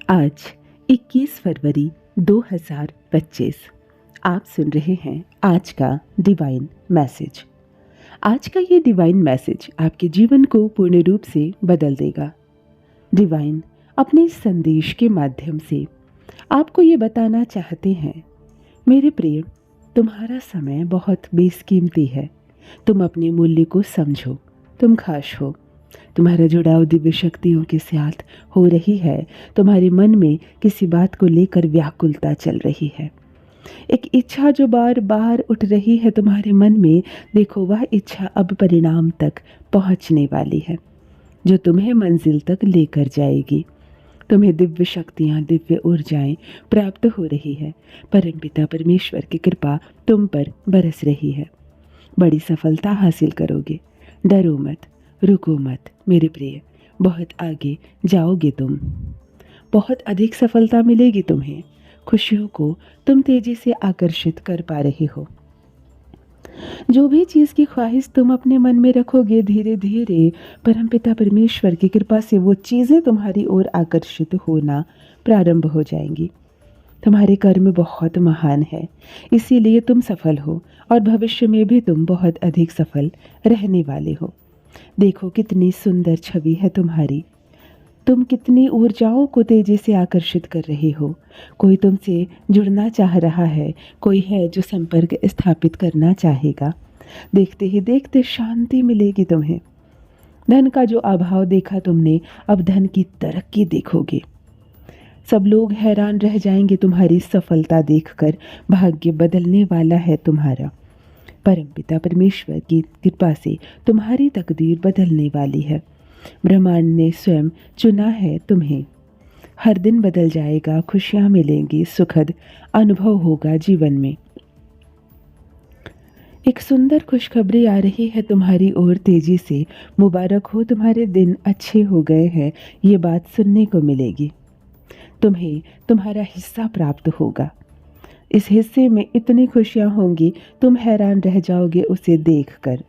आज 21 फरवरी 2025। आप सुन रहे हैं आज का डिवाइन मैसेज। आज का ये डिवाइन मैसेज आपके जीवन को पूर्ण रूप से बदल देगा। डिवाइन अपने इस संदेश के माध्यम से आपको ये बताना चाहते हैं, मेरे प्रिय, तुम्हारा समय बहुत बेशकीमती है। तुम अपने मूल्य को समझो, तुम खास हो। तुम्हारा जुड़ाव दिव्य शक्तियों के साथ हो रही है। तुम्हारे मन में किसी बात को लेकर व्याकुलता चल रही है, एक इच्छा जो बार बार उठ रही है तुम्हारे मन में। देखो, वह इच्छा अब परिणाम तक पहुंचने वाली है, जो तुम्हें मंजिल तक लेकर जाएगी। तुम्हें दिव्य शक्तियाँ, दिव्य ऊर्जाएं प्राप्त हो रही है। परमपिता परमेश्वर की कृपा तुम पर बरस रही है। बड़ी सफलता हासिल करोगे। डरो मत, रुको मत मेरे प्रिय, बहुत आगे जाओगे तुम। बहुत अधिक सफलता मिलेगी तुम्हें। खुशियों को तुम तेजी से आकर्षित कर पा रहे हो। जो भी चीज़ की ख्वाहिश तुम अपने मन में रखोगे, धीरे धीरे परमपिता परमेश्वर की कृपा से वो चीज़ें तुम्हारी ओर आकर्षित होना प्रारंभ हो जाएंगी। तुम्हारे कर्म बहुत महान है, इसीलिए तुम सफल हो और भविष्य में भी तुम बहुत अधिक सफल रहने वाले हो। देखो, कितनी सुंदर छवि है तुम्हारी। तुम कितनी ऊर्जाओं को तेजी से आकर्षित कर रहे हो। कोई तुमसे जुड़ना चाह रहा है, कोई है जो संपर्क स्थापित करना चाहेगा। देखते ही देखते शांति मिलेगी तुम्हें। धन का जो अभाव देखा तुमने, अब धन की तरक्की देखोगे। सब लोग हैरान रह जाएंगे तुम्हारी सफलता देखकर। भाग्य बदलने वाला है तुम्हारा। परमपिता परमेश्वर की कृपा से तुम्हारी तकदीर बदलने वाली है। ब्रह्मांड ने स्वयं चुना है तुम्हें। हर दिन बदल जाएगा, खुशियां मिलेंगी, सुखद अनुभव होगा जीवन में। एक सुंदर खुशखबरी आ रही है तुम्हारी ओर तेजी से। मुबारक हो, तुम्हारे दिन अच्छे हो गए हैं, ये बात सुनने को मिलेगी। तुम्हें तुम्हारा हिस्सा प्राप्त होगा। इस हिस्से में इतनी खुशियां होंगी, तुम हैरान रह जाओगे उसे देखकर।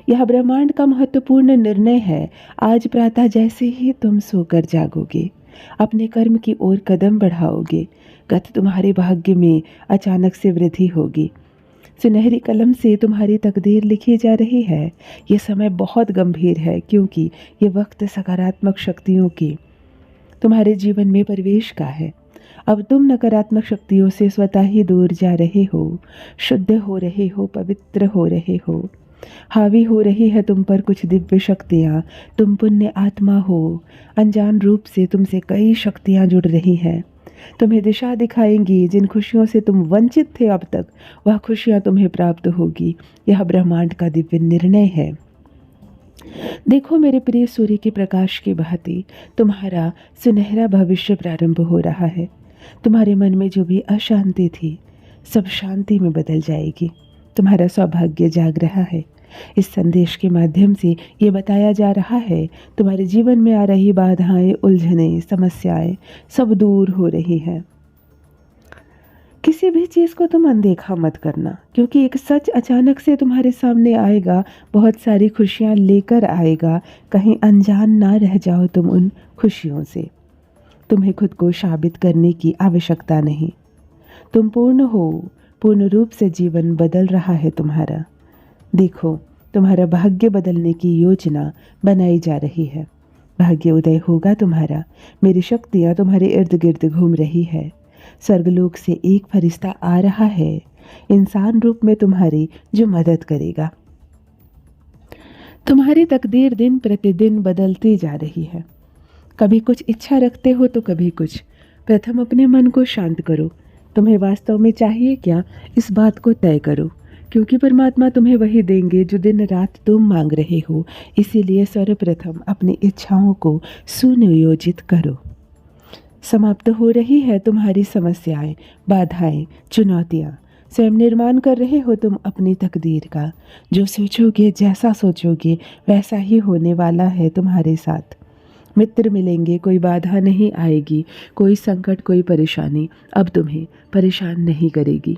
यह ब्रह्मांड का महत्वपूर्ण निर्णय है। आज प्रातः जैसे ही तुम सोकर जागोगे, अपने कर्म की ओर कदम बढ़ाओगे, गत तुम्हारे भाग्य में अचानक से वृद्धि होगी। सुनहरी कलम से तुम्हारी तकदीर लिखी जा रही है। यह समय बहुत गंभीर है, क्योंकि ये वक्त सकारात्मक शक्तियों की तुम्हारे जीवन में प्रवेश का है। अब तुम नकारात्मक शक्तियों से स्वतः ही दूर जा रहे हो, शुद्ध हो रहे हो, पवित्र हो रहे हो। हावी हो रही है तुम पर कुछ दिव्य शक्तियाँ। तुम पुण्य आत्मा हो। अनजान रूप से तुमसे कई शक्तियाँ जुड़ रही हैं। तुम्हें दिशा दिखाएंगी। जिन खुशियों से तुम वंचित थे अब तक, वह खुशियाँ तुम्हें प्राप्त होगी। यह ब्रह्मांड का दिव्य निर्णय है। देखो मेरे प्रिय, सूर्य के प्रकाश की भांति तुम्हारा सुनहरा भविष्य प्रारंभ हो रहा है। तुम्हारे मन में जो भी अशांति थी, सब शांति में बदल जाएगी। तुम्हारा सौभाग्य जाग रहा है। इस संदेश के माध्यम से ये बताया जा रहा है, तुम्हारे जीवन में आ रही बाधाएं, उलझनें, समस्याएं सब दूर हो रही हैं। किसी भी चीज़ को तुम अनदेखा मत करना, क्योंकि एक सच अचानक से तुम्हारे सामने आएगा, बहुत सारी खुशियाँ लेकर आएगा। कहीं अनजान ना रह जाओ तुम उन खुशियों से। तुम्हें खुद को साबित करने की आवश्यकता नहीं। तुम पूर्ण हो। पूर्ण रूप से जीवन बदल रहा है तुम्हारा। देखो, तुम्हारा भाग्य बदलने की योजना बनाई जा रही है। भाग्य उदय होगा तुम्हारा। मेरी शक्तियाँ तुम्हारे इर्द गिर्द घूम रही है। स्वर्गलोक से एक फरिश्ता आ रहा है, इंसान रूप में तुम्हारी, जो मदद करेगा। तुम्हारी तकदीर दिन प्रतिदिन बदलती जा रही है। कभी कुछ इच्छा रखते हो तो कभी कुछ। प्रथम अपने मन को शांत करो। तुम्हें वास्तव में चाहिए क्या, इस बात को तय करो, क्योंकि परमात्मा तुम्हें वही देंगे जो दिन रात तुम मांग रहे हो। इसीलिए सर्वप्रथम अपनी इच्छाओं को सुनियोजित करो। समाप्त हो रही है तुम्हारी समस्याएं, बाधाएं, चुनौतियाँ। स्वयं निर्माण कर रहे हो तुम अपनी तकदीर का। जो सोचोगे, जैसा सोचोगे, वैसा ही होने वाला है तुम्हारे साथ। मित्र मिलेंगे, कोई बाधा नहीं आएगी, कोई संकट, कोई परेशानी अब तुम्हें परेशान नहीं करेगी।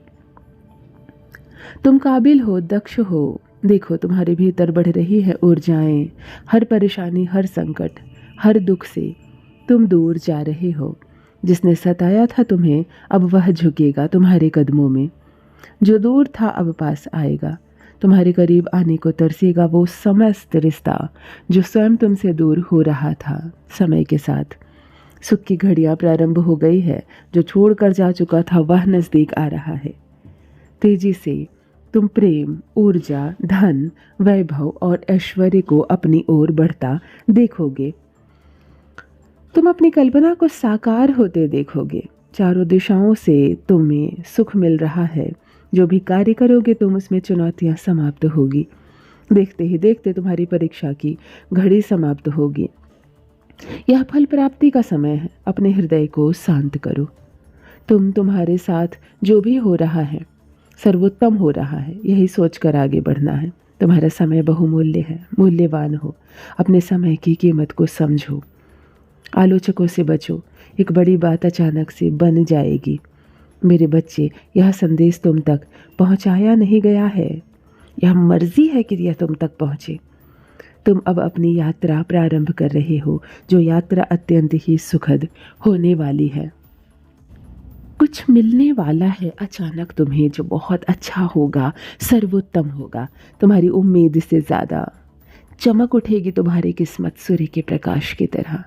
तुम काबिल हो, दक्ष हो। देखो, तुम्हारे भीतर बढ़ रही है ऊर्जाएं। हर परेशानी, हर संकट, हर दुख से तुम दूर जा रहे हो। जिसने सताया था तुम्हें अब वह झुकेगा तुम्हारे कदमों में। जो दूर था अब पास आएगा, तुम्हारे करीब आने को तरसेगा वो समस्त रिश्ता जो स्वयं तुमसे दूर हो रहा था। समय के साथ सुख की घड़ियां प्रारंभ हो गई है। जो छोड़कर जा चुका था वह नज़दीक आ रहा है। तेजी से तुम प्रेम, ऊर्जा, धन, वैभव और ऐश्वर्य को अपनी ओर बढ़ता देखोगे। तुम अपनी कल्पना को साकार होते देखोगे। चारों दिशाओं से तुम्हें सुख मिल रहा है। जो भी कार्य करोगे तुम उसमें चुनौतियां समाप्त होगी। देखते ही देखते तुम्हारी परीक्षा की घड़ी समाप्त होगी। यह फल प्राप्ति का समय है। अपने हृदय को शांत करो। तुम्हारे साथ जो भी हो रहा है सर्वोत्तम हो रहा है, यही सोचकर आगे बढ़ना है। तुम्हारा समय बहुमूल्य है। मूल्यवान हो। अपने समय की कीमत को समझो। आलोचकों से बचो। एक बड़ी बात अचानक से बन जाएगी। मेरे बच्चे, यह संदेश तुम तक पहुंचाया नहीं गया है। यह मर्जी है कि यह तुम तक पहुंचे। तुम अब अपनी यात्रा प्रारंभ कर रहे हो, जो यात्रा अत्यंत ही सुखद होने वाली है। कुछ मिलने वाला है अचानक तुम्हें जो बहुत अच्छा होगा, सर्वोत्तम होगा। तुम्हारी उम्मीद से ज़्यादा चमक उठेगी तुम्हारी किस्मत सूर्य के प्रकाश की तरह।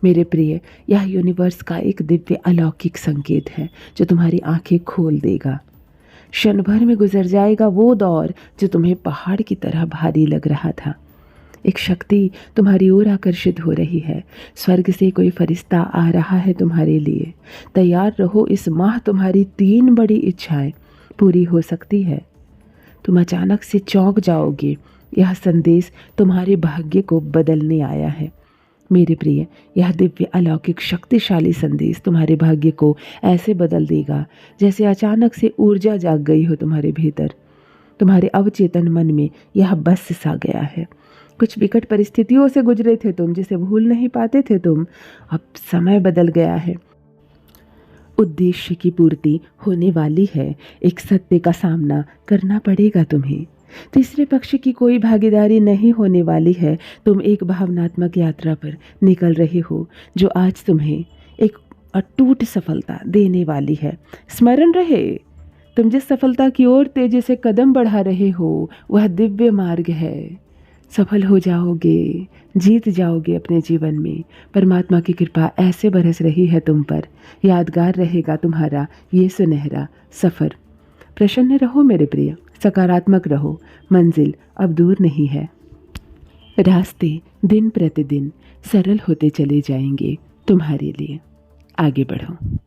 मेरे प्रिय, यह यूनिवर्स का एक दिव्य अलौकिक संकेत है जो तुम्हारी आंखें खोल देगा। क्षण भर में गुजर जाएगा वो दौर जो तुम्हें पहाड़ की तरह भारी लग रहा था। एक शक्ति तुम्हारी ओर आकर्षित हो रही है। स्वर्ग से कोई फरिश्ता आ रहा है तुम्हारे लिए। तैयार रहो, इस माह तुम्हारी 3 बड़ी इच्छाएं पूरी हो सकती है। तुम अचानक से चौंक जाओगे। यह संदेश तुम्हारे भाग्य को बदलने आया है। मेरे प्रिय, यह दिव्य अलौकिक शक्तिशाली संदेश तुम्हारे भाग्य को ऐसे बदल देगा जैसे अचानक से ऊर्जा जाग गई हो तुम्हारे भीतर। तुम्हारे अवचेतन मन में यह बस सा गया है। कुछ विकट परिस्थितियों से गुजरे थे तुम, जिसे भूल नहीं पाते थे तुम। अब समय बदल गया है। उद्देश्य की पूर्ति होने वाली है। एक सत्य का सामना करना पड़ेगा तुम्हें। तीसरे पक्ष की कोई भागीदारी नहीं होने वाली है। तुम एक भावनात्मक यात्रा पर निकल रहे हो जो आज तुम्हें एक अटूट सफलता देने वाली है। स्मरण रहे, तुम जिस सफलता की ओर तेजी से कदम बढ़ा रहे हो वह दिव्य मार्ग है। सफल हो जाओगे, जीत जाओगे अपने जीवन में। परमात्मा की कृपा ऐसे बरस रही है तुम पर। यादगार रहेगा तुम्हारा ये सुनहरा सफ़र। प्रसन्न रहो मेरे प्रिय, सकारात्मक रहो। मंजिल अब दूर नहीं है। रास्ते दिन प्रतिदिन सरल होते चले जाएंगे तुम्हारे लिए। आगे बढ़ो।